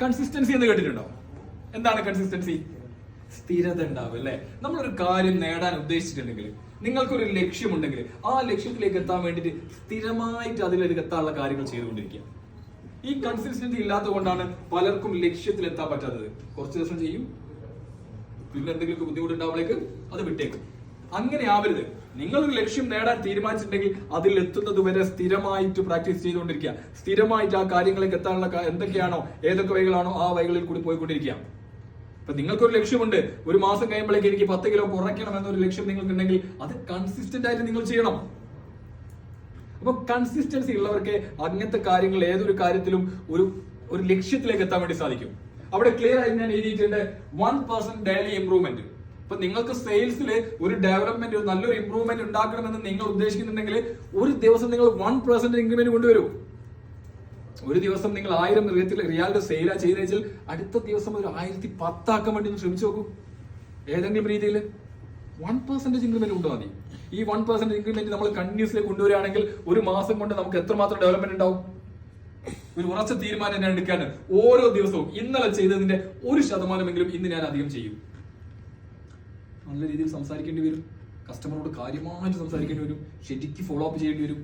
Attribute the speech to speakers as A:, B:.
A: Consistency എന്ന് കേട്ടിട്ടുണ്ടോ? എന്താണ് കൺസിസ്റ്റൻസി? സ്ഥിരത ഉണ്ടാവും അല്ലെ. നമ്മളൊരു കാര്യം നേടാൻ ഉദ്ദേശിച്ചിട്ടുണ്ടെങ്കിൽ, നിങ്ങൾക്കൊരു ലക്ഷ്യമുണ്ടെങ്കിൽ ആ ലക്ഷ്യത്തിലേക്ക് എത്താൻ വേണ്ടിയിട്ട് സ്ഥിരമായിട്ട് അതിലേക്ക് എത്താനുള്ള കാര്യങ്ങൾ ചെയ്തുകൊണ്ടിരിക്കുക. ഈ കൺസിസ്റ്റൻസി ഇല്ലാത്തത് കൊണ്ടാണ് പലർക്കും ലക്ഷ്യത്തിൽ എത്താൻ പറ്റാത്തത്. കുറച്ച് ദിവസം ചെയ്യും, പിന്നെ എന്തെങ്കിലും ബുദ്ധിമുട്ടുണ്ടാവുമ്പോഴേക്ക് അത് വിട്ടേക്കും. അങ്ങനെ ആവരുത്. നിങ്ങളൊരു ലക്ഷ്യം നേടാൻ തീരുമാനിച്ചിട്ടുണ്ടെങ്കിൽ അതിൽ എത്തുന്നത് വരെ സ്ഥിരമായിട്ട് പ്രാക്ടീസ് ചെയ്തുകൊണ്ടിരിക്കുക. സ്ഥിരമായിട്ട് ആ കാര്യങ്ങളിലേക്ക് എത്താനുള്ള എന്തൊക്കെയാണോ, ഏതൊക്കെ വഴികളാണോ ആ വഴികളിൽ കൂടി പോയിക്കൊണ്ടിരിക്കുക. ഇപ്പൊ നിങ്ങൾക്കൊരു ലക്ഷ്യമുണ്ട്, ഒരു മാസം കഴിയുമ്പോഴേക്ക് എനിക്ക് 10 കിലോ കുറയ്ക്കണം എന്നൊരു ലക്ഷ്യം നിങ്ങൾക്കുണ്ടെങ്കിൽ അത് കൺസിസ്റ്റന്റ് ആയിട്ട് നിങ്ങൾ ചെയ്യണം. അപ്പൊ കൺസിസ്റ്റൻസി ഉള്ളവർക്ക് അങ്ങനത്തെ കാര്യങ്ങൾ ഏതൊരു കാര്യത്തിലും ഒരു ലക്ഷ്യത്തിലേക്ക് എത്താൻ വേണ്ടി സാധിക്കും. അവിടെ ക്ലിയർ ആയി ഞാൻ എഴുതിയിട്ടുണ്ട് 1% ഡെയിലി ഇംപ്രൂവ്മെന്റ്. ഇപ്പൊ നിങ്ങൾക്ക് സെയിൽസിൽ ഒരു ഡെവലപ്മെന്റ്, ഒരു നല്ലൊരു ഇംപ്രൂവ്മെന്റ് ഉണ്ടാക്കണമെന്ന് നിങ്ങൾ ഉദ്ദേശിക്കുന്നുണ്ടെങ്കിൽ ഒരു ദിവസം നിങ്ങൾ 1% ഇൻക്രിമെന്റ് കൊണ്ടുവരൂ. ഒരു ദിവസം നിങ്ങൾ 1000 റിയാലിറ്റി സെയിലാ ചെയ്ത് വെച്ചാൽ അടുത്ത ദിവസം ഒരു 1010 ആക്കാൻ വേണ്ടി ശ്രമിച്ചു നോക്കൂ. ഏതെങ്കിലും രീതിയിൽ 1% ഇൻക്രിമെന്റ് കൊണ്ടുപോകാൻ മതി. ഈ 1% ഇൻക്രിമെന്റ് നമ്മൾ കണ്ടിന്യൂസ്ലി കൊണ്ടുവരികയാണെങ്കിൽ ഒരു മാസം കൊണ്ട് നമുക്ക് എത്രമാത്രം ഡെവലപ്മെന്റ് ഉണ്ടാവും? ഒരു ഉറച്ച തീരുമാനം ഞാൻ എടുക്കാൻ ഓരോ ദിവസവും ഇന്നലെ ചെയ്തതിന്റെ 1% ഇന്ന് ഞാൻ അധികം ചെയ്യും. നല്ല രീതിയിൽ സംസാരിക്കേണ്ടി വരും, കസ്റ്റമറോട് കാര്യമായിട്ട് സംസാരിക്കേണ്ടി വരും, ശരിക്കും ഫോളോ അപ്പ് ചെയ്യേണ്ടി വരും.